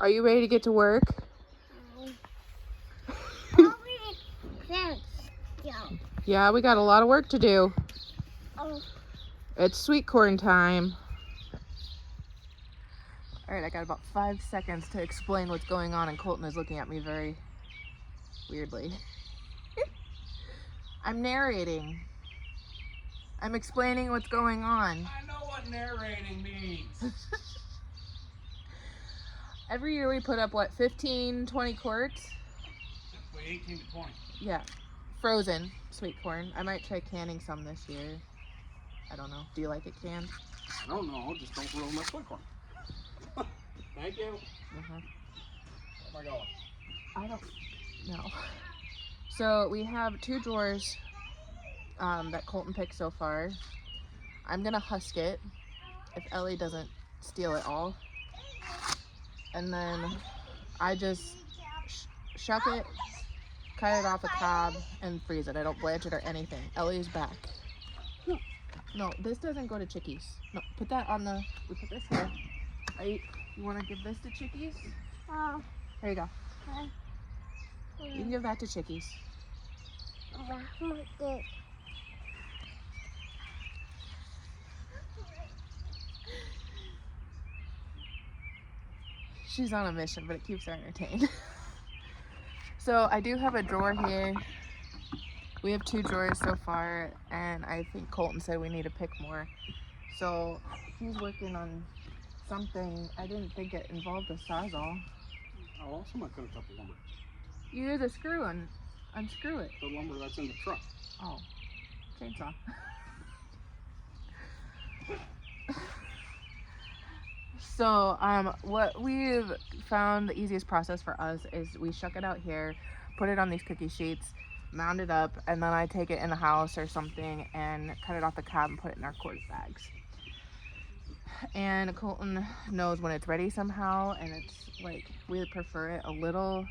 Are you ready to get to work? Yeah, we got a lot of work to do. It's sweet corn time. All right, I got about 5 seconds to explain what's going on, and Colton is looking at me very weirdly. I'm narrating. I'm explaining what's going on. I know what narrating means. Every year we put up, what, 15, 20 quarts? Wait, 18 to 20. Yeah, frozen sweet corn. I might try canning some this year. I don't know. Do you like it canned? I don't know, just don't ruin my sweet corn. Thank you. Uh-huh. Where am I going? I don't know. So we have 2 drawers that Colton picked so far. I'm gonna husk it if Ellie doesn't steal it all. And then I just shuck it, cut it off a cob, and freeze it. I don't blanch it or anything. Ellie's back. No, this doesn't go to chickies. No, put that on the, we put this here. You want to give this to chickies? Oh. Here you go. You can give that to chickies. She's on a mission, but it keeps her entertained. So I do have a drawer here. We have 2 drawers so far, and I think Colton said we need to pick more. So he's working on something. I didn't think it involved a sawzall. Oh, somebody could have cut the lumber. You use a screw and unscrew it. The lumber that's in the truck. Oh, chainsaw. So what we've found the easiest process for us is we shuck it out here, put it on these cookie sheets, mound it up, and then I take it in the house or something and cut it off the cob and put it in our quart bags. And Colton knows when it's ready somehow, and it's like we prefer it a little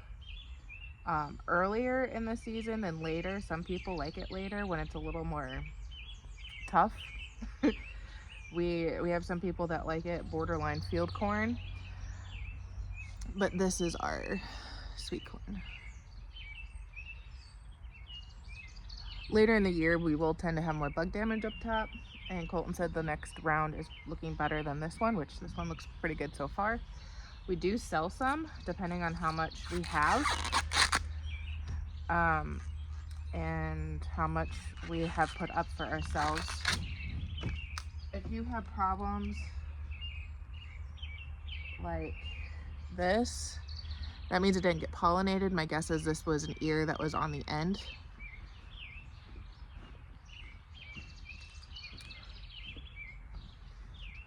earlier in the season than later. Some people like it later when it's a little more tough. We have some people that like it borderline field corn, but this is our sweet corn. Later in the year, we will tend to have more bug damage up top, and Colton said the next round is looking better than this one, which this one looks pretty good so far. We do sell some, depending on how much we have, and how much we have put up for ourselves. If you have problems like this, that means it didn't get pollinated. My guess is this was an ear that was on the end.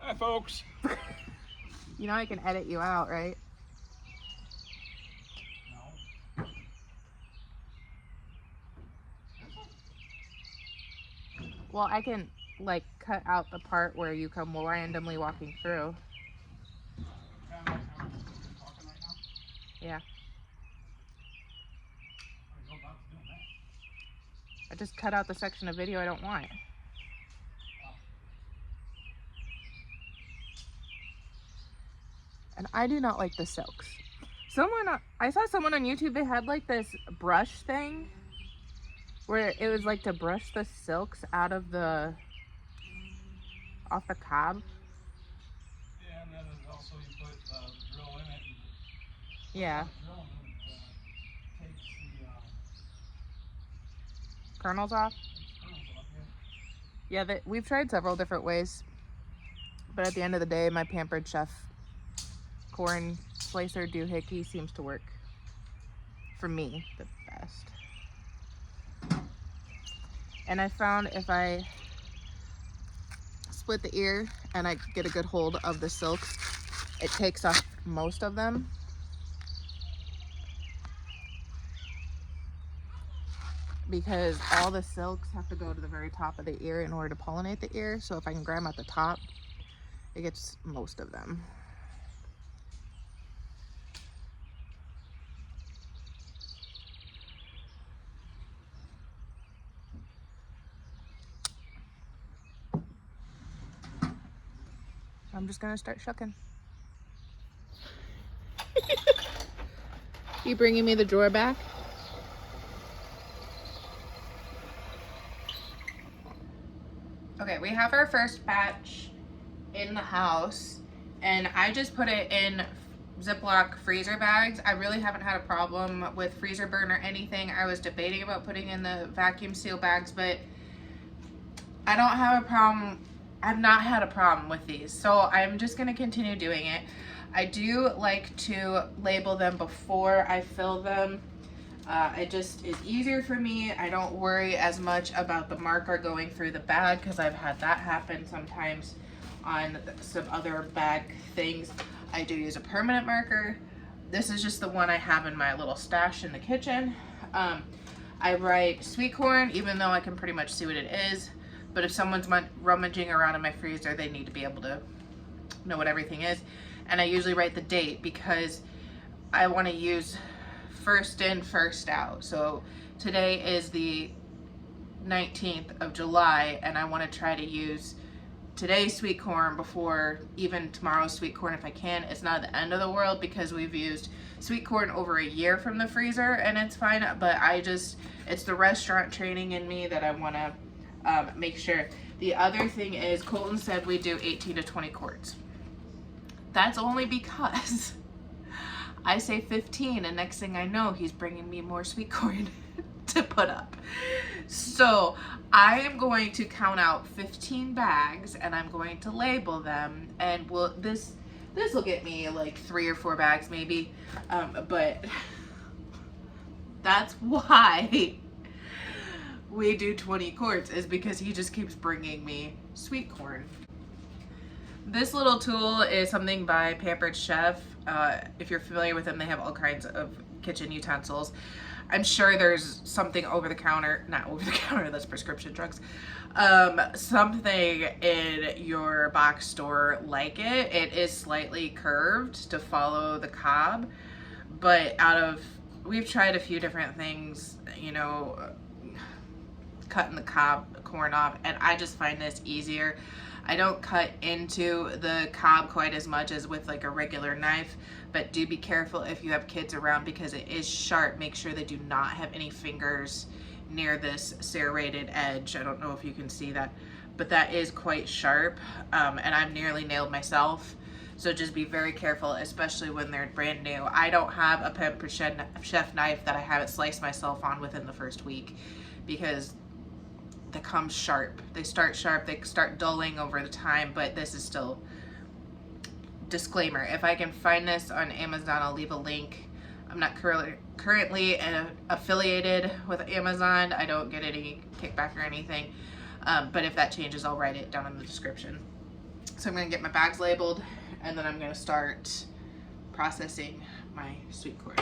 Hi, folks. You know I can edit you out, right? No. Well, I can like cut out the part where you come randomly walking through. Kind of like how we're talking right now. Yeah. I don't know about doing that. I just cut out the section of video I don't want. And I do not like the silks. I saw someone on YouTube, they had like this brush thing where it was like to brush the silks out of off the cob. Yeah, and then also you put the drill in it. Yeah. Drill and it takes the Kernels off. kernels off, Yeah, we've tried several different ways, but at the end of the day, my Pampered Chef corn slicer doohickey seems to work for me the best. And I found if I split the ear and I get a good hold of the silks, it takes off most of them. Because all the silks have to go to the very top of the ear in order to pollinate the ear. So if I can grab them at the top, it gets most of them. I'm just gonna start shucking. You bringing me the drawer back? Okay, we have our first batch in the house, and I just put it in Ziploc freezer bags. I really haven't had a problem with freezer burn or anything. I was debating about putting in the vacuum seal bags, but I don't have a problem. I've not had a problem with these, so I'm just gonna continue doing it. I do like to label them before I fill them. It just is easier for me. I don't worry as much about the marker going through the bag because I've had that happen sometimes on some other bag things. I do use a permanent marker. This is just the one I have in my little stash in the kitchen. I write sweet corn, even though I can pretty much see what it is. But if someone's rummaging around in my freezer, they need to be able to know what everything is. And I usually write the date because I want to use first in, first out. So today is the 19th of July, and I want to try to use today's sweet corn before even tomorrow's sweet corn if I can. It's not the end of the world because we've used sweet corn over a year from the freezer and it's fine, but it's the restaurant training in me that I want to make sure. The other thing is Colton said we do 18 to 20 quarts. That's only because I say 15 and next thing I know he's bringing me more sweet corn to put up. So I am going to count out 15 bags and I'm going to label them, and this will get me like 3 or 4 bags maybe, but that's why we do 20 quarts, is because he just keeps bringing me sweet corn. This little tool is something by Pampered Chef. If you're familiar with them, they have all kinds of kitchen utensils. I'm sure there's something over the counter, not over the counter, that's prescription drugs, something in your box store like it. It is slightly curved to follow the cob, but we've tried a few different things, you know, cutting the cob corn off, and I just find this easier. I don't cut into the cob quite as much as with like a regular knife, but do be careful if you have kids around because it is sharp. Make sure they do not have any fingers near this serrated edge. I don't know if you can see that, but that is quite sharp, and I've nearly nailed myself. So just be very careful, especially when they're brand new. I don't have a Pampered Chef knife that I haven't sliced myself on within the first week because they come sharp. They start sharp, they start dulling over the time, but this is still, disclaimer, if I can find this on Amazon, I'll leave a link. I'm not currently affiliated with Amazon. I don't get any kickback or anything, but if that changes, I'll write it down in the description. So I'm gonna get my bags labeled, and then I'm gonna start processing my sweet corn.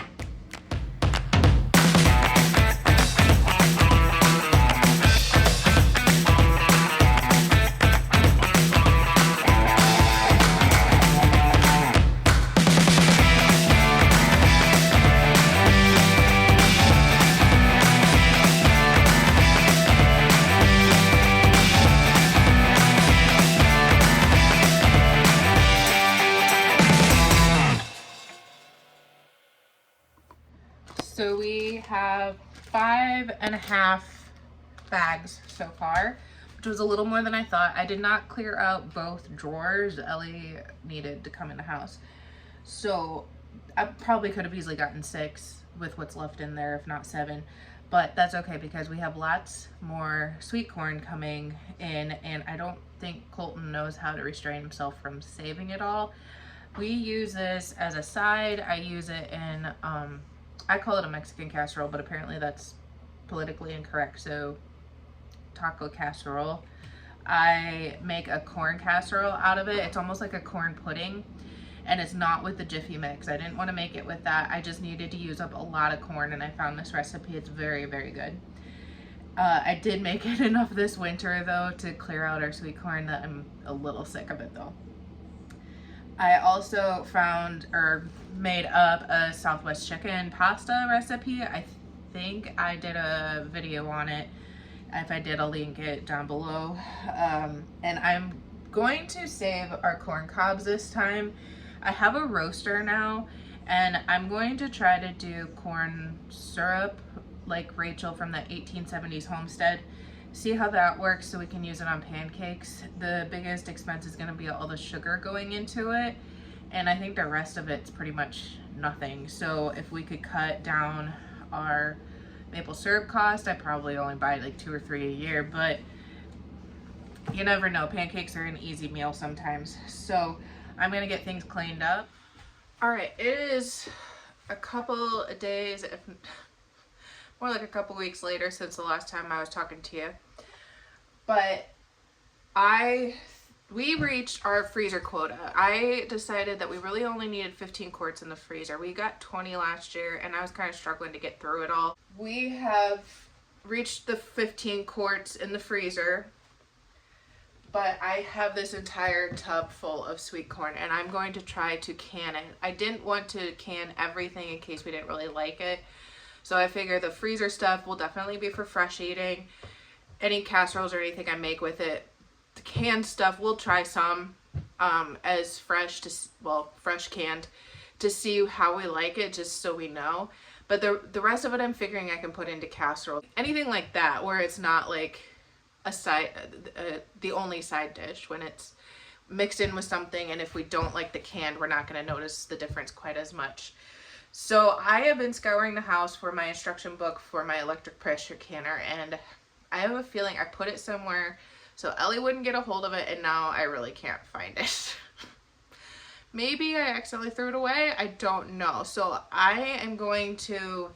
So we have 5.5 bags so far, which was a little more than I thought. I did not clear out both drawers. Ellie needed to come in the house. So I probably could have easily gotten 6 with what's left in there, if not 7. But that's okay because we have lots more sweet corn coming in, and I don't think Colton knows how to restrain himself from saving it all. We use this as a side. I use it in I call it a Mexican casserole, but apparently that's politically incorrect, so taco casserole. I make a corn casserole out of it. It's almost like a corn pudding, and it's not with the Jiffy mix. I didn't want to make it with that. I just needed to use up a lot of corn, and I found this recipe. It's very, very good. I did make it enough this winter, though, to clear out our sweet corn that I'm a little sick of it, though. I also found or made up a Southwest chicken pasta recipe. I think I did a video on it. If I did, I'll link it down below. And I'm going to save our corn cobs this time. I have a roaster now, And I'm going to try to do corn syrup like Rachel from the 1870s homestead. See how that works so we can use it on pancakes. The biggest expense is going to be all the sugar going into it. And I think the rest of it's pretty much nothing. So if we could cut down our maple syrup cost, I probably only buy like 2 or 3 a year, but you never know. Pancakes are an easy meal sometimes. So I'm gonna get things cleaned up. All right, it is a couple of days, if more like a couple weeks later since the last time I was talking to you. But we reached our freezer quota. I decided that we really only needed 15 quarts in the freezer. We got 20 last year and I was kind of struggling to get through it all. We have reached the 15 quarts in the freezer, but I have this entire tub full of sweet corn and I'm going to try to can it. I didn't want to can everything in case we didn't really like it. So I figure the freezer stuff will definitely be for fresh eating. Any casseroles or anything I make with it. The canned stuff, we'll try some as fresh canned to see how we like it, just so we know. But the rest of it I'm figuring I can put into casserole. Anything like that where it's not like a side, the only side dish, when it's mixed in with something, and if we don't like the canned, we're not going to notice the difference quite as much. So I have been scouring the house for my instruction book for my electric pressure canner, and I have a feeling I put it somewhere so Ellie wouldn't get a hold of it, and now I really can't find it. Maybe I accidentally threw it away. I don't know. So I am going to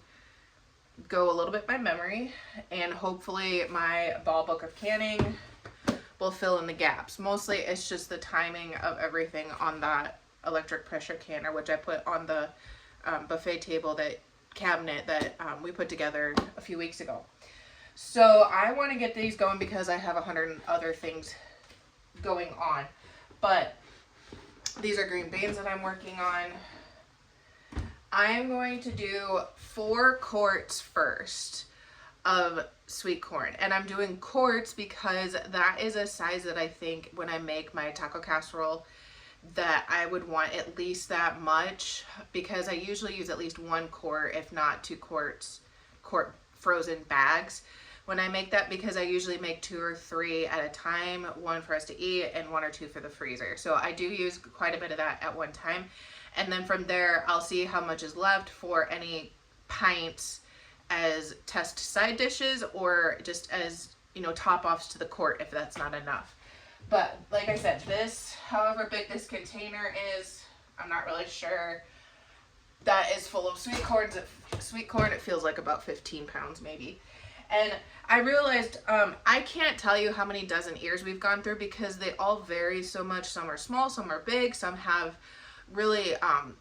go a little bit by memory, and hopefully my ball book of canning will fill in the gaps. Mostly it's just the timing of everything on that electric pressure canner, which I put on the buffet table, that cabinet that we put together a few weeks ago. So I want to get these going because I have 100 other things going on. But these are green beans that I'm working on. I am going to do 4 quarts first of sweet corn. And I'm doing quarts because that is a size that I think when I make my taco casserole that I would want at least that much, because I usually use at least 1 quart, if not 2 quart frozen bags when I make that, because I usually make 2 or 3 at a time, 1 for us to eat and 1 or 2 for the freezer. So I do use quite a bit of that at one time. And then from there, I'll see how much is left for any pints as test side dishes, or just as, you know, top offs to the quart if that's not enough. But like I said, this, however big this container is, I'm not really sure, that is full of sweet corn. It feels like about 15 pounds maybe. And I realized I can't tell you how many dozen ears we've gone through because they all vary so much. Some are small, some are big, some have really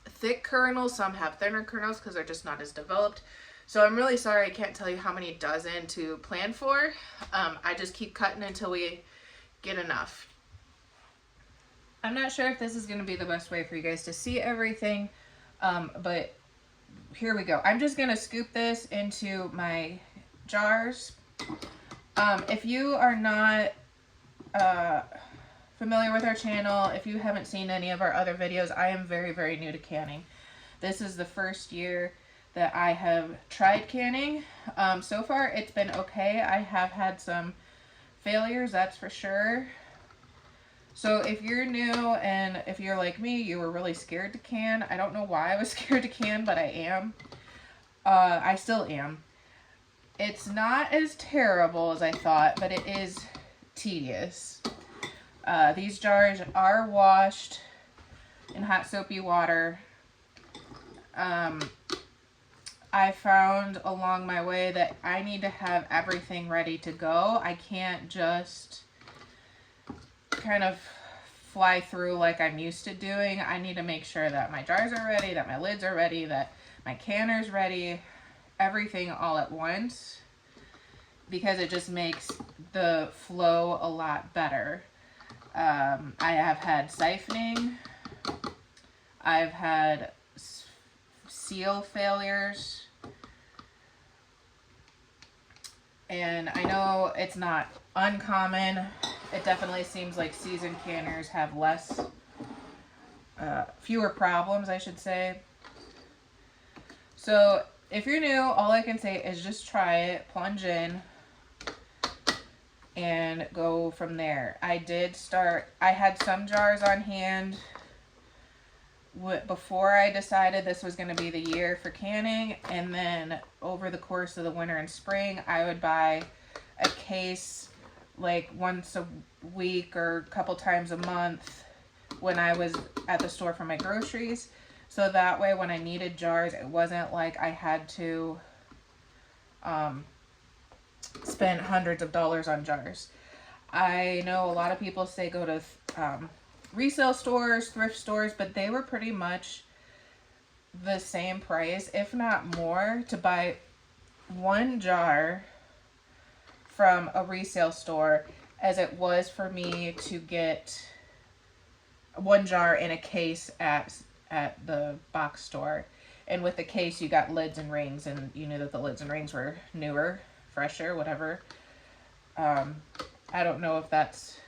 thick kernels, some have thinner kernels because they're just not as developed. So I'm really sorry I can't tell you how many dozen to plan for. I just keep cutting until we get enough. I'm not sure if this is going to be the best way for you guys to see everything, but here we go. I'm just going to scoop this into my jars. If you are not familiar with our channel, if you haven't seen any of our other videos, I am very, very new to canning. This is the first year that I have tried canning. So far it's been okay. I have had some failures, that's for sure. So if you're new and if you're like me, you were really scared to can. I don't know why I was scared to can, but I am. I still am. It's not as terrible as I thought, but it is tedious. These jars are washed in hot soapy water. I found along my way that I need to have everything ready to go. I can't just kind of fly through like I'm used to doing. I need to make sure that my jars are ready, that my lids are ready, that my canner's ready, everything all at once, because it just makes the flow a lot better. I have had siphoning. I've had seal failures. And I know it's not uncommon. It definitely seems like seasoned canners have fewer problems, I should say. So if you're new, all I can say is just try it, plunge in, and go from there. I had some jars on hand before I decided this was going to be the year for canning, and then over the course of the winter and spring, I would buy a case like once a week or a couple times a month when I was at the store for my groceries. So that way when I needed jars, it wasn't like I had to spend hundreds of dollars on jars. I know a lot of people say go to resale stores, thrift stores, but they were pretty much the same price, if not more, to buy one jar from a resale store as it was for me to get one jar in a case at the box store. And with the case, you got lids and rings, and you knew that the lids and rings were newer, fresher, whatever. I don't know if that's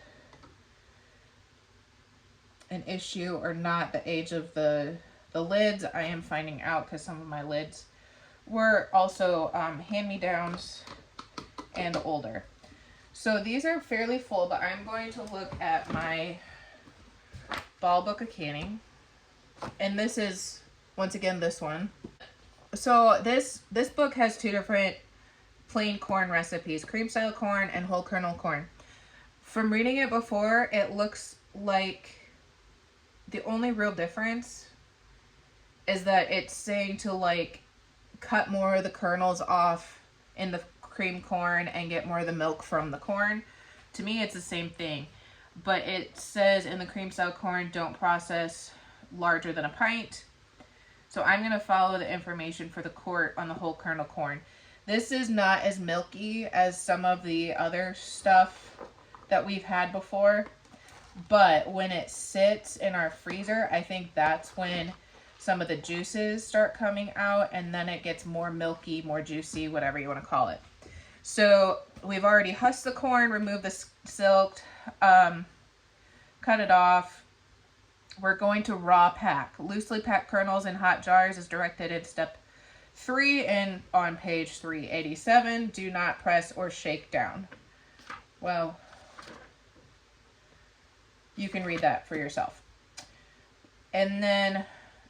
an issue or not, the age of the lids. I am finding out because some of my lids were also hand-me-downs and older. So these are fairly full, but I'm going to look at my Ball Book of Canning. And this is, once again, this one. So this book has two different plain corn recipes, cream style corn and whole kernel corn. From reading it before, it looks like the only real difference is that it's saying to like cut more of the kernels off in the cream corn and get more of the milk from the corn. To me, it's the same thing. But it says in the cream style corn, don't process larger than a pint. So I'm going to follow the information for the quart on the whole kernel corn. This is not as milky as some of the other stuff that we've had before. But when it sits in our freezer, I think that's when some of the juices start coming out, and then it gets more milky, more juicy, whatever you want to call it. So we've already husked the corn, removed the silk, cut it off. We're going to raw pack. Loosely packed kernels in hot jars is directed in step 3 and on page 387. Do not press or shake down. Well, you can read that for yourself. And then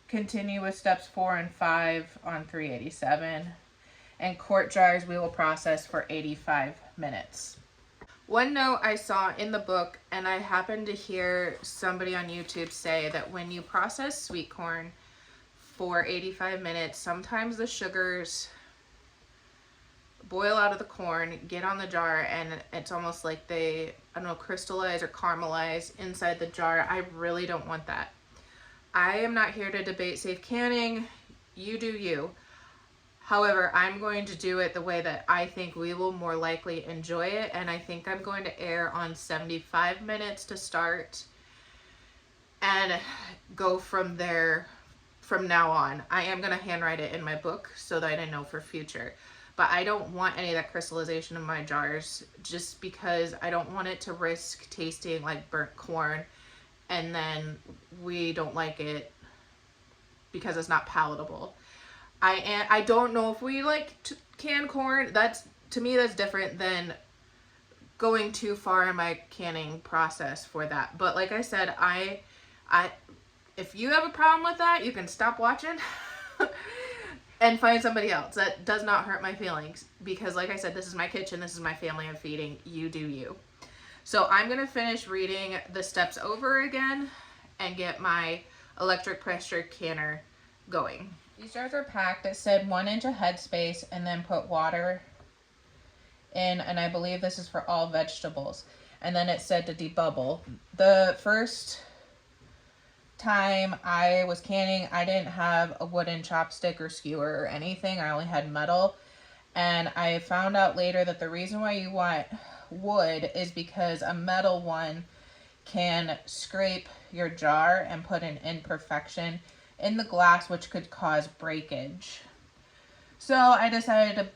continue with steps 4 and 5 on 387. And quart jars we will process for 85 minutes. One note I saw in the book, and I happened to hear somebody on YouTube say that when you process sweet corn for 85 minutes, sometimes the sugars boil out of the corn, get on the jar, and it's almost like they, I don't know, crystallize or caramelize inside the jar. I really don't want that. I am not here to debate safe canning. You do you. However, I'm going to do it the way that I think we will more likely enjoy it, and I think I'm going to err on 75 minutes to start and go from there from now on. I am going to handwrite it in my book so that I know for future. But I don't want any of that crystallization in my jars just because I don't want it to risk tasting like burnt corn and then we don't like it because it's not palatable. I don't know if we like canned corn. That's, to me, that's different than going too far in my canning process for that. But like I said, if you have a problem with that, you can stop watching and find somebody else. That does not hurt my feelings because, like I said, this is my kitchen. This is my family I'm feeding. You do you. So I'm going to finish reading the steps over again and get my electric pressure canner going. These jars are packed. It said 1 inch of headspace and then put water in, and I believe this is for all vegetables. And then it said to debubble. The first time I was canning, I didn't have a wooden chopstick or skewer or anything. I only had metal. And I found out later that the reason why you want wood is because a metal one can scrape your jar and put an imperfection in the glass, which could cause breakage. So I decided to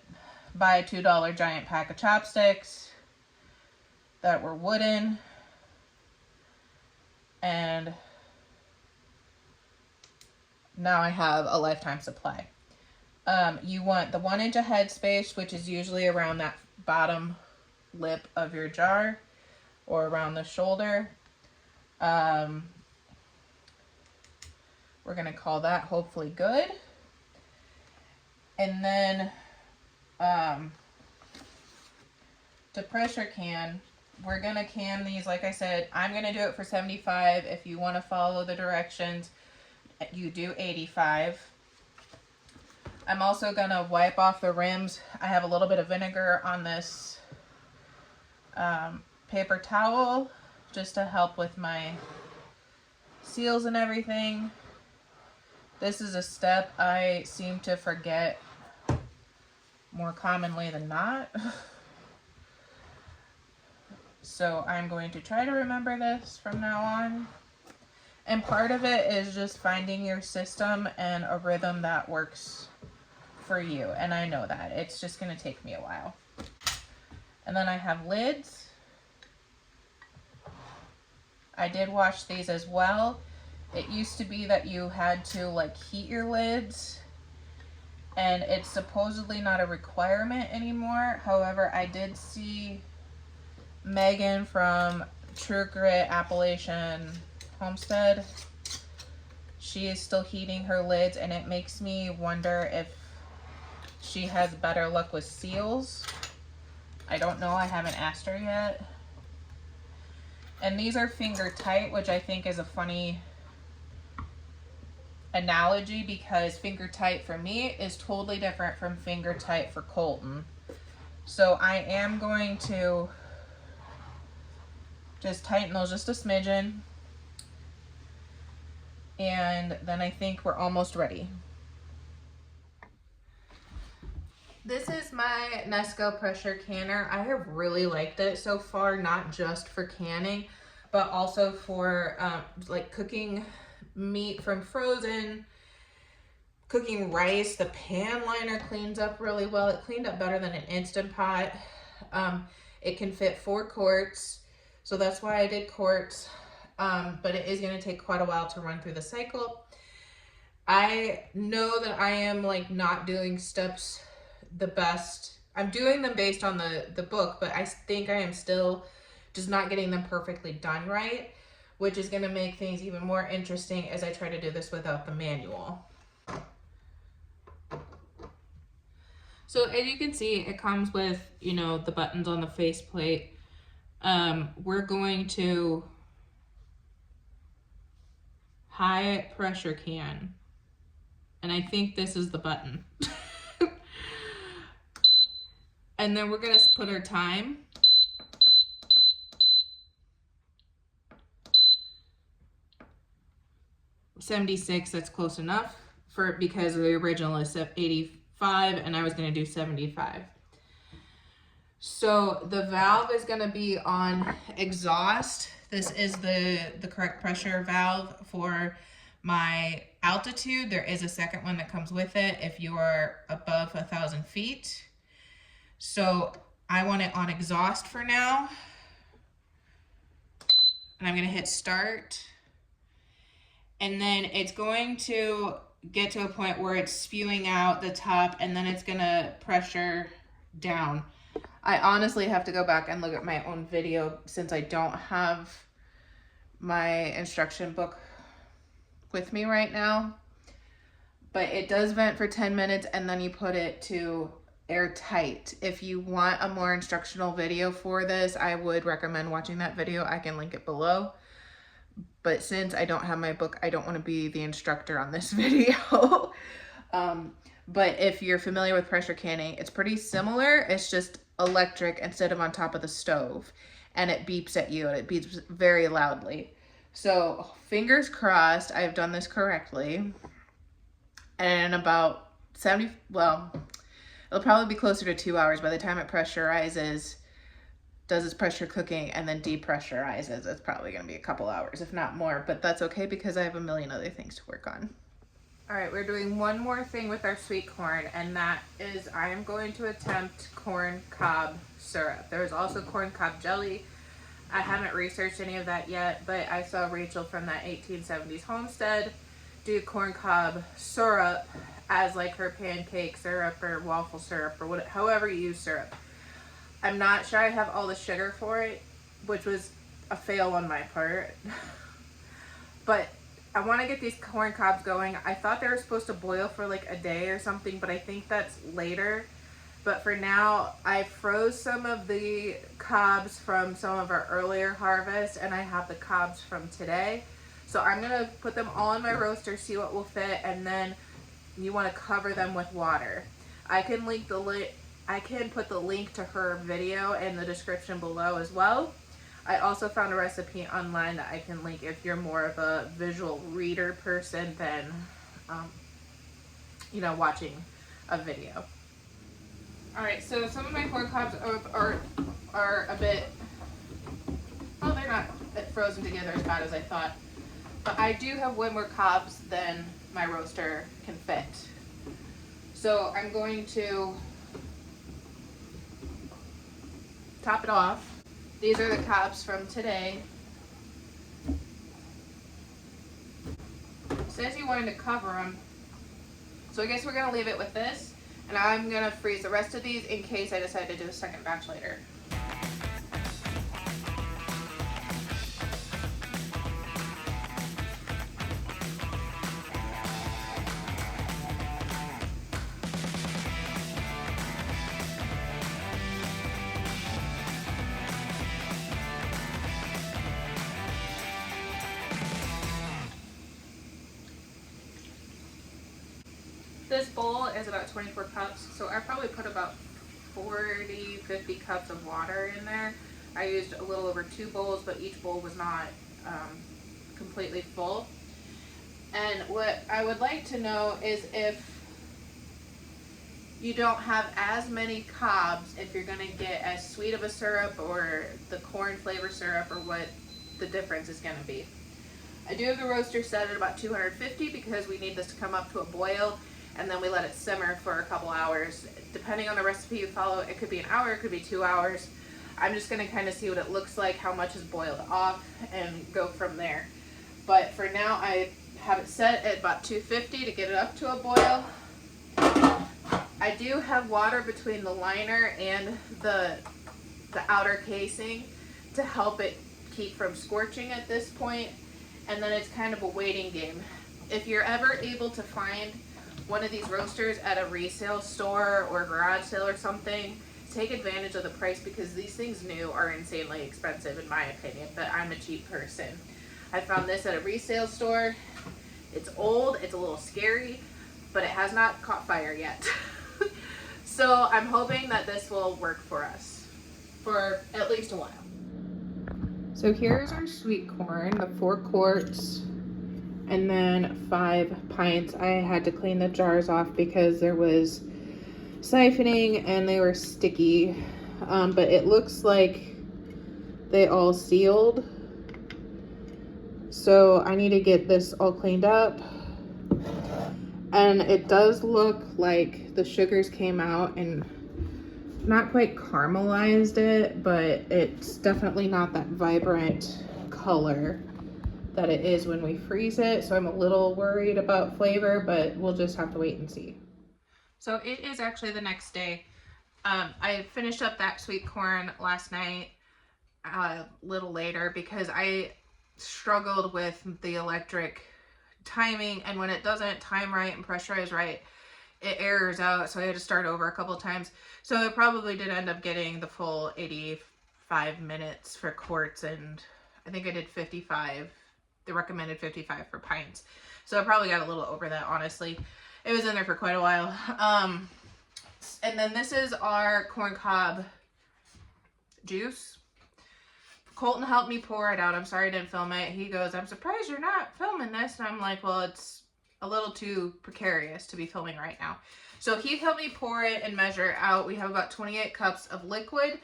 buy a $2 giant pack of chopsticks that were wooden, and now I have a lifetime supply. You want the 1 inch of headspace, which is usually around that bottom lip of your jar or around the shoulder. We're going to call that hopefully good. And then to pressure can, we're going to can these, like I said, I'm going to do it for 75. If you want to follow the directions, you do 85. I'm also going to wipe off the rims. I have a little bit of vinegar on this paper towel just to help with my seals and everything. This is a step I seem to forget more commonly than not. So I'm going to try to remember this from now on. And part of it is just finding your system and a rhythm that works for you. And I know that. It's just going to take me a while. And then I have lids. I did wash these as well. It used to be that you had to like heat your lids, and it's supposedly not a requirement anymore. However, I did see Megan from True Grit Appalachian Homestead. She is still heating her lids, and it makes me wonder if she has better luck with seals. I don't know. I haven't asked her yet. And these are finger tight, which I think is a funny analogy because finger tight for me is totally different from finger tight for Colton. So I am going to just tighten those just a smidgen. And then I think we're almost ready. This is my Nesco pressure canner. I have really liked it so far, not just for canning, but also for like cooking meat from frozen, cooking rice. The pan liner cleans up really well. It cleaned up better than an Instant Pot. It can fit 4 quarts, so that's why I did quarts, but it is going to take quite a while to run through the cycle. I know that I am like not doing steps the best. I'm doing them based on the book, but I think I am still just not getting them perfectly done right, which is going to make things even more interesting as I try to do this without the manual. So as you can see, it comes with, you know, the buttons on the faceplate. We're going to high pressure can, and I think this is the button. And then we're gonna put our time. $76, that's close enough because the original is 85 and I was gonna do 75. So the valve is gonna be on exhaust. This is the correct pressure valve for my altitude. There is a second one that comes with it if you are above 1,000 feet. So I want it on exhaust for now. And I'm gonna hit start. And then it's going to get to a point where it's spewing out the top, and then it's gonna pressure down. I honestly have to go back and look at my own video since I don't have my instruction book with me right now. But it does vent for 10 minutes and then you put it to airtight. If you want a more instructional video for this, I would recommend watching that video. I can link it below. But since I don't have my book, I don't want to be the instructor on this video. But if you're familiar with pressure canning, it's pretty similar. It's just electric instead of on top of the stove. And it beeps at you, and it beeps very loudly. So fingers crossed I've done this correctly. And in about 70, well, it'll probably be closer to 2 hours by the time it pressurizes, does its pressure cooking, and then depressurizes. It's probably going to be a couple hours, if not more, but that's okay because I have a million other things to work on. All right, we're doing one more thing with our sweet corn, and that is I am going to attempt corn cob syrup. There's also corn cob jelly. I haven't researched any of that yet, but I saw Rachel from that 1870s homestead do corn cob syrup as like her pancake syrup or waffle syrup or whatever, however you use syrup. I'm not sure I have all the sugar for it, which was a fail on my part. But I want to get these corn cobs going. I thought they were supposed to boil for like a day or something, but I think that's later. But for now, I froze some of the cobs from some of our earlier harvests, and I have the cobs from today. So I'm gonna put them all in my roaster, see what will fit, and then you want to cover them with water. I can put the link to her video in the description below as well. I also found a recipe online that I can link if you're more of a visual reader person than, you know, watching a video. All right, so some of my corn cobs are a bit, well, they're not frozen together as bad as I thought. But I do have way more cobs than my roaster can fit. So I'm going to top it off. These are the cobs from today. It says you wanted to cover them. So I guess we're gonna leave it with this. And I'm gonna freeze the rest of these in case I decide to do a second batch later. This bowl is about 24 cups, so I probably put about 40, 50 cups of water in there. I used a little over 2 bowls, but each bowl was not completely full. And what I would like to know is if you don't have as many cobs, if you're gonna get as sweet of a syrup or the corn flavor syrup, or what the difference is gonna be. I do have the roaster set at about 250 because we need this to come up to a boil, and then we let it simmer for a couple hours. Depending on the recipe you follow, it could be an hour, it could be 2 hours. I'm just gonna kind of see what it looks like, how much is boiled off, and go from there. But for now, I have it set at about 250 to get it up to a boil. I do have water between the liner and the outer casing to help it keep from scorching at this point. And then it's kind of a waiting game. If you're ever able to find one of these roasters at a resale store or garage sale or something, take advantage of the price, because these things new are insanely expensive in my opinion, but I'm a cheap person. I found this at a resale store. It's old, it's a little scary, but it has not caught fire yet. So I'm hoping that this will work for us for at least a while. So here's our sweet corn, the 4 quarts. And then 5 pints. I had to clean the jars off because there was siphoning and they were sticky. But it looks like they all sealed. So I need to get this all cleaned up. And it does look like the sugars came out and not quite caramelized it, but it's definitely not that vibrant color that it is when we freeze it. So I'm a little worried about flavor, but we'll just have to wait and see. So it is actually the next day. I finished up that sweet corn last night a little later because I struggled with the electric timing, and when it doesn't time right and pressurize right, it errors out, so I had to start over a couple of times. So it probably did end up getting the full 85 minutes for quarts, and I think I did 55. The recommended 55 for pints. So I probably got a little over that, honestly. It was in there for quite a while. And then this is our corn cob juice. Colton helped me pour it out. I'm sorry I didn't film it. He goes, I'm surprised you're not filming this. And I'm like, well, it's a little too precarious to be filming right now. So he helped me pour it and measure it out. We have about 28 cups of liquid,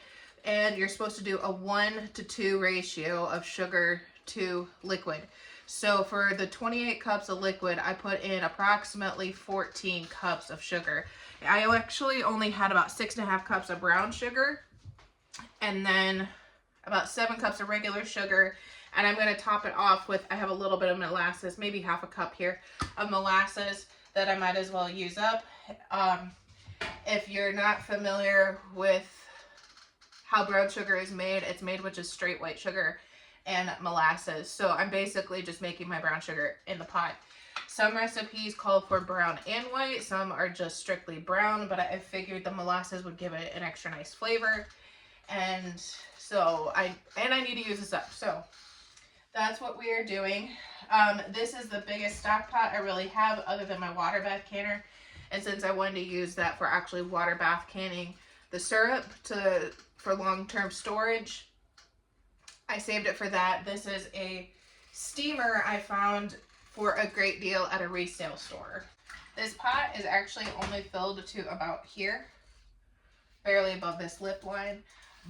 and you're supposed to do a 1-to-2 ratio of sugar to liquid. So for the 28 cups of liquid, I put in approximately 14 cups of sugar. I actually only had about 6.5 cups of brown sugar, and then about 7 cups of regular sugar, And I'm going to top it off with, I have a little bit of molasses, maybe half a cup here of molasses that I might as well use up. If you're not familiar with how brown sugar is made, it's made with just straight white sugar and molasses. So I'm basically just making my brown sugar in the pot. Some recipes call for brown and white, some are just strictly brown, but I figured the molasses would give it an extra nice flavor. And so I need to use this up. So that's what we are doing. This is the biggest stock pot I really have other than my water bath canner. And since I wanted to use that for actually water bath canning the syrup for long-term storage, I saved it for that. This is a steamer I found for a great deal at a resale store. This pot is actually only filled to about here, barely above this lip line.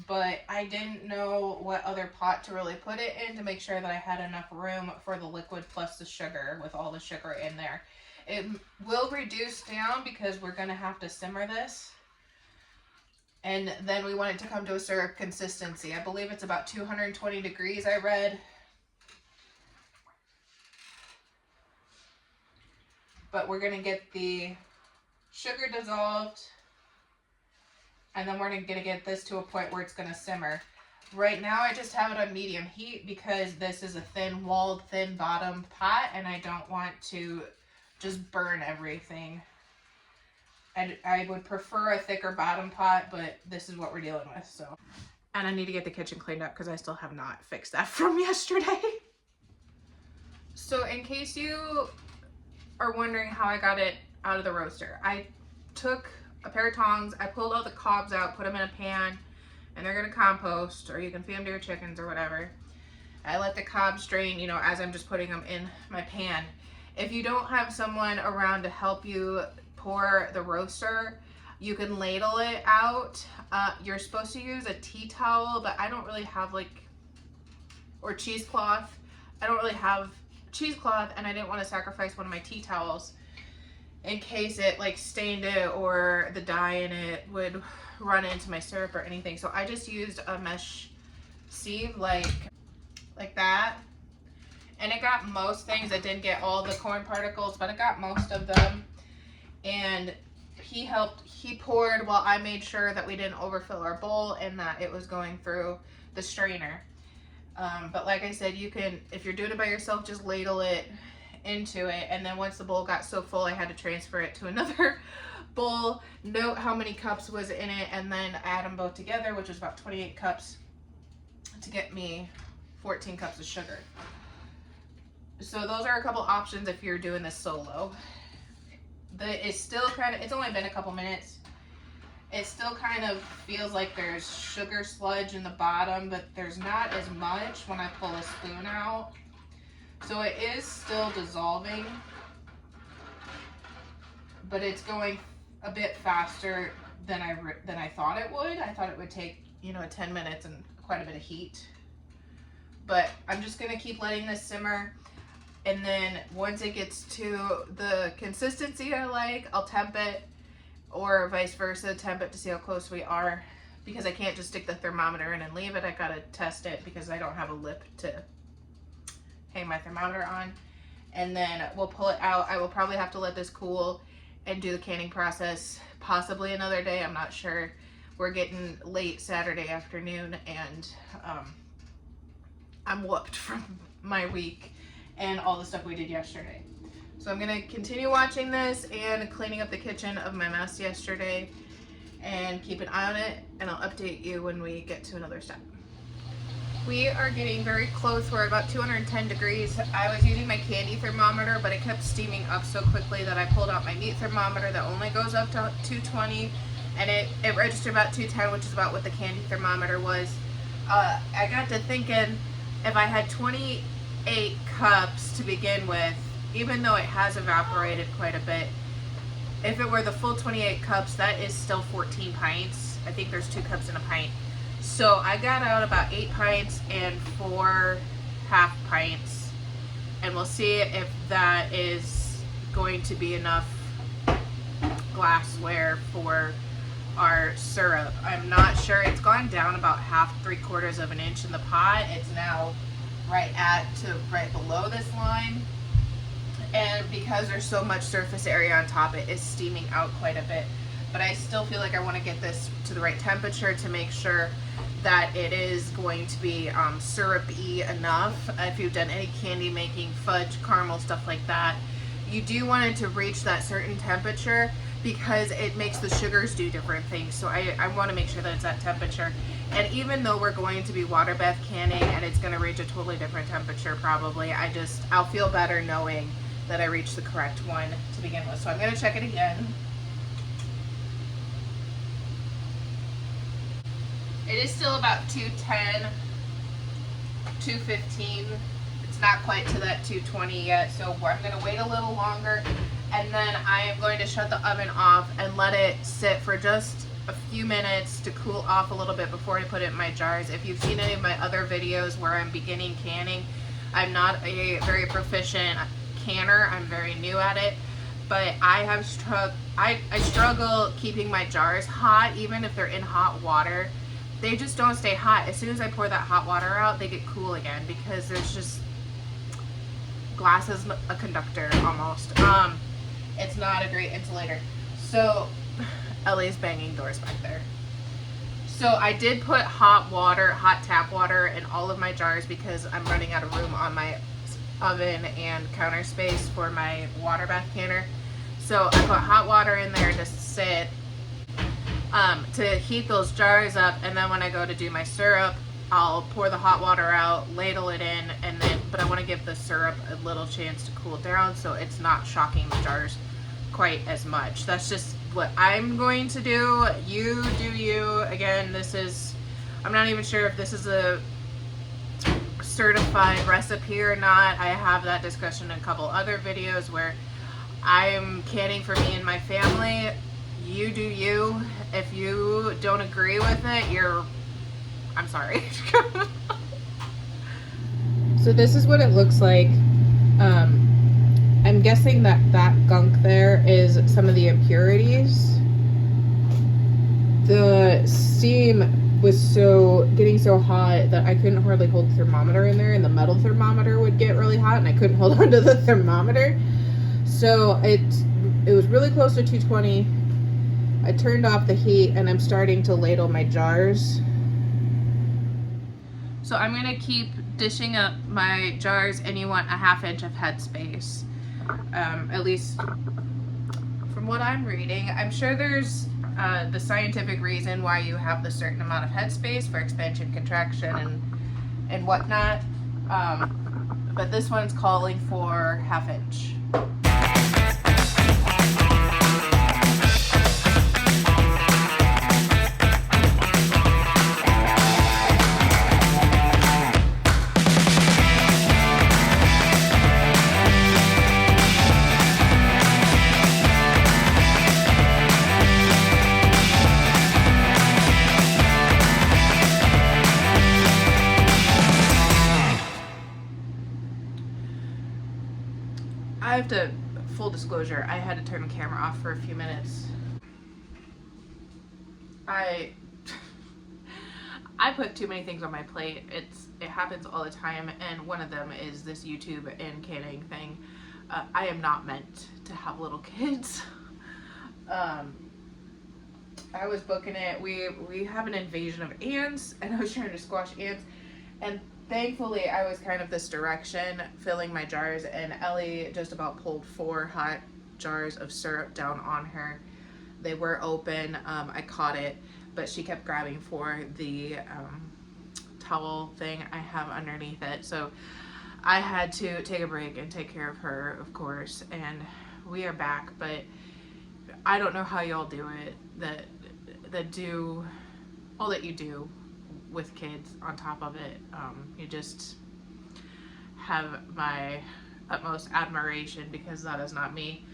But I didn't know what other pot to really put it in to make sure that I had enough room for the liquid plus the sugar with all the sugar in there. It will reduce down because we're going to have to simmer this. And then we want it to come to a syrup consistency. I believe it's about 220 degrees I read. But we're going to get the sugar dissolved. And then we're going to get this to a point where it's going to simmer. Right now I just have it on medium heat because this is a thin-walled, thin-bottomed pot and I don't want to just burn everything. And I would prefer a thicker bottom pot, but this is what we're dealing with. So, and I need to get the kitchen cleaned up because I still have not fixed that from yesterday. So in case you are wondering how I got it out of the roaster, I took a pair of tongs, I pulled all the cobs out, put them in a pan, and they're gonna compost, or you can feed them to your chickens or whatever. I let the cobs drain, you know, as I'm just putting them in my pan. If you don't have someone around to help you pour the roaster, you can ladle it out. You're supposed to use a tea towel, but I don't really have or cheesecloth. I don't really have cheesecloth, and I didn't want to sacrifice one of my tea towels in case it stained it or the dye in it would run into my syrup or anything. So I just used a mesh sieve like that. And it got most things. It didn't get all the corn particles, but it got most of them. And he poured while I made sure that we didn't overfill our bowl and that it was going through the strainer. But like I said, you can, if you're doing it by yourself, just ladle it into it, and then once the bowl got so full I had to transfer it to another bowl, note how many cups was in it, and then add them both together, which was about 28 cups to get me 14 cups of sugar. So those are a couple options if you're doing this solo. It's still it's only been a couple minutes. It still kind of feels like there's sugar sludge in the bottom, but there's not as much when I pull a spoon out. So it is still dissolving, but it's going a bit faster than I thought it would. I thought it would take, 10 minutes and quite a bit of heat. But I'm just gonna keep letting this simmer, and then once it gets to the consistency I like, I'll temp it, or vice versa, temp it to see how close we are, because I can't just stick the thermometer in and leave it. I gotta test it because I don't have a lip to hang my thermometer on. And then we'll pull it out. I will probably have to let this cool and do the canning process possibly another day. I'm not sure. We're getting late Saturday afternoon, and I'm whooped from my week and all the stuff we did yesterday. So I'm gonna continue watching this and cleaning up the kitchen of my mess yesterday and keep an eye on it, and I'll update you when we get to another step. We are getting very close. We're about 210 degrees. I was using my candy thermometer, but it kept steaming up so quickly that I pulled out my meat thermometer that only goes up to 220, and it registered about 210, which is about what the candy thermometer was. I got to thinking, if I had 28 cups to begin with, even though it has evaporated quite a bit, if it were the full 28 cups, that is still 14 pints. I think there's 2 cups in a pint. So I got out about 8 pints and 4 half pints, and we'll see if that is going to be enough glassware for our syrup. I'm not sure. It's gone down about 3/4 of an inch in the pot. It's now right below this line. And because there's so much surface area on top, it is steaming out quite a bit. But I still feel like I want to get this to the right temperature to make sure that it is going to be syrupy enough. If you've done any candy making, fudge, caramel, stuff like that, you do want it to reach that certain temperature because it makes the sugars do different things. So I want to make sure that it's that temperature. And even though we're going to be water bath canning and it's going to reach a totally different temperature probably, I'll feel better knowing that I reached the correct one to begin with. So I'm going to check it again. It is still about 210, 215. It's not quite to that 220 yet, so I'm going to wait a little longer, and then I am going to shut the oven off and let it sit for just a few minutes to cool off a little bit before I put it in my jars. If you've seen any of my other videos where I'm beginning canning, I'm not a very proficient canner. I'm very new at it, but I struggle keeping my jars hot, even if they're in hot water. They just don't stay hot. As soon as I pour that hot water out, they get cool again because there's just, glass is a conductor almost. It's not a great insulator. So Ellie's banging doors back there. So I did put hot tap water in all of my jars because I'm running out of room on my oven and counter space for my water bath canner. So I put hot water in there to sit, to heat those jars up, and then when I go to do my syrup, I'll pour the hot water out, ladle it in, but I want to give the syrup a little chance to cool down so it's not shocking the jars quite as much. That's just what I'm going to do. You do you. Again, I'm not even sure if this is a certified recipe or not. I have that discussion in a couple other videos where I'm canning for me and my family. You do you. If you don't agree with it, I'm sorry. So this is what it looks like. I'm guessing that gunk there is some of the impurities. The steam was getting so hot that I couldn't hardly hold the thermometer in there, and the metal thermometer would get really hot and I couldn't hold onto the thermometer. So it was really close to 220. I turned off the heat and I'm starting to ladle my jars. So I'm going to keep dishing up my jars, and you want a 1/2 inch of headspace. At least from what I'm reading. I'm sure there's the scientific reason why you have the certain amount of headspace for expansion, contraction, and whatnot. But this one's calling for 1/2 inch. Full disclosure, I had to turn the camera off for a few minutes. I put too many things on my plate. It happens all the time, and one of them is this YouTube and canning thing. I am not meant to have little kids. I was booking it. We have an invasion of ants, and I was trying to squash ants, and thankfully, I was kind of this direction, filling my jars, and Ellie just about pulled 4 hot jars of syrup down on her. They were open. I caught it, but she kept grabbing for the towel thing I have underneath it. So I had to take a break and take care of her, of course, and we are back. But I don't know how y'all do it, that do all that you do with kids on top of it. You just have my utmost admiration, because that is not me.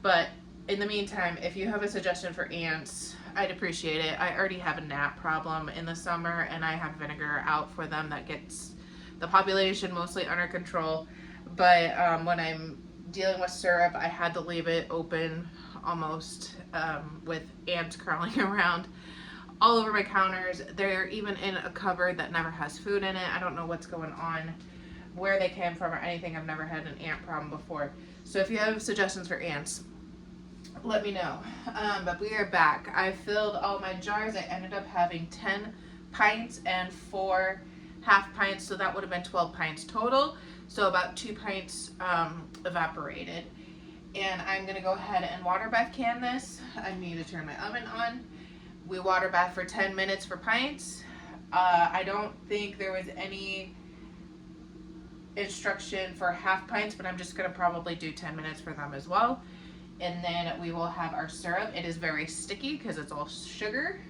But in the meantime, if you have a suggestion for ants, I'd appreciate it. I already have a gnat problem in the summer, and I have vinegar out for them that gets the population mostly under control. But when I'm dealing with syrup, I had to leave it open almost, with ants crawling around all over my counters. They're even in a cupboard that never has food in it. I don't know what's going on. where they came from or anything. I've never had an ant problem before. So if you have suggestions for ants, let me know. But we are back. I filled all my jars. I ended up having 10 pints and 4 half pints, so that would have been 12 pints total. So about 2 pints evaporated. And I'm gonna go ahead and water bath can this. I need to turn my oven on. We water bath for 10 minutes for pints. I don't think there was any instruction for half pints, but I'm just gonna probably do 10 minutes for them as well. And then we will have our syrup. It is very sticky because it's all sugar.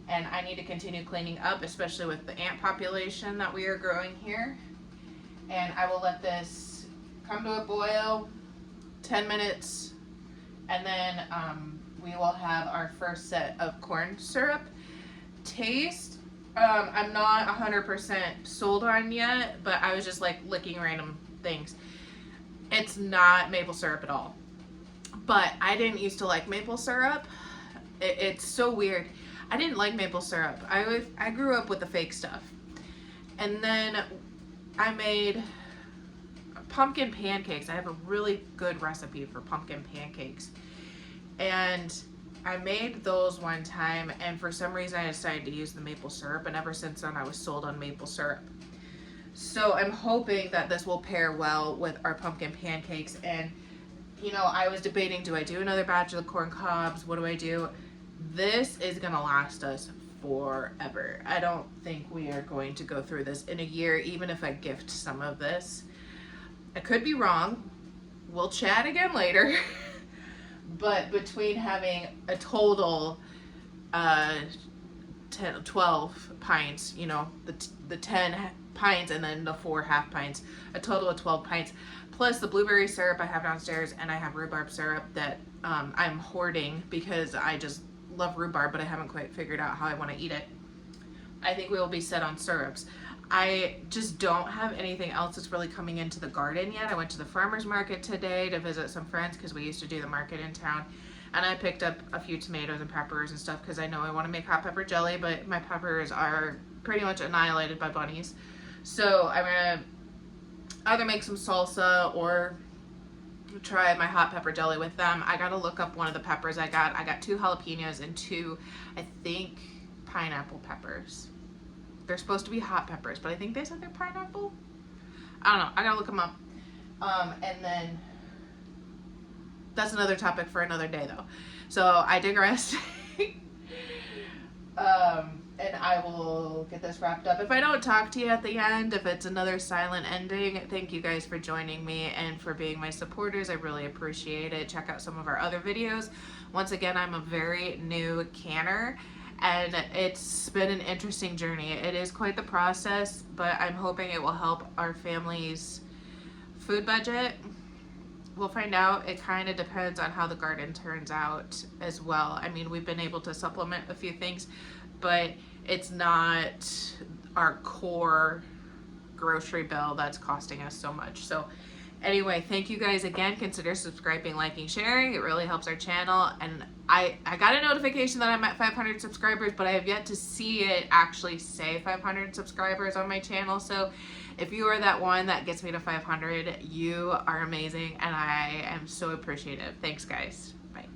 And I need to continue cleaning up, especially with the ant population that we are growing here. And I will let this come to a boil, 10 minutes, and then we will have our first set of corn syrup. Taste, I'm not 100% sold on yet, but I was just like licking random things. It's not maple syrup at all. But I didn't used to like maple syrup. It's so weird. I didn't like maple syrup. I grew up with the fake stuff. And then I made pumpkin pancakes. I have a really good recipe for pumpkin pancakes. And I made those one time, and for some reason I decided to use the maple syrup, and ever since then I was sold on maple syrup. So I'm hoping that this will pair well with our pumpkin pancakes. And you know, I was debating, do I do another batch of the corn cobs? What do I do? This is gonna last us forever. I don't think we are going to go through this in a year, even if I gift some of this. I could be wrong. We'll chat again later. But between having a total 12 pints, you know, the 10 pints and then the 4 half pints, a total of 12 pints, plus the blueberry syrup I have downstairs, and I have rhubarb syrup that I'm hoarding because I just love rhubarb, but I haven't quite figured out how I want to eat it. I think we will be set on syrups. I just don't have anything else that's really coming into the garden yet. I went to the farmer's market today to visit some friends because we used to do the market in town. And I picked up a few tomatoes and peppers and stuff because I know I want to make hot pepper jelly, but my peppers are pretty much annihilated by bunnies. So I'm going to either make some salsa or try my hot pepper jelly with them. I got to look up one of the peppers I got. I got 2 jalapenos and 2, I think, pineapple peppers. They're supposed to be hot peppers, but I think they said they're pineapple. I don't know. I gotta look them up. And then that's another topic for another day, though. So I digress. And I will get this wrapped up. If I don't talk to you at the end, if it's another silent ending, thank you guys for joining me and for being my supporters. I really appreciate it. Check out some of our other videos. Once again, I'm a very new canner, and it's been an interesting journey. It is quite the process, but I'm hoping it will help our family's food budget. We'll find out. It kind of depends on how the garden turns out as well. I mean, we've been able to supplement a few things, but it's not our core grocery bill that's costing us so much. So anyway, thank you guys again. Consider subscribing, liking, sharing. It really helps our channel. And I got a notification that I'm at 500 subscribers, but I have yet to see it actually say 500 subscribers on my channel. So if you are that one that gets me to 500, you are amazing, and I am so appreciative. Thanks, guys. Bye.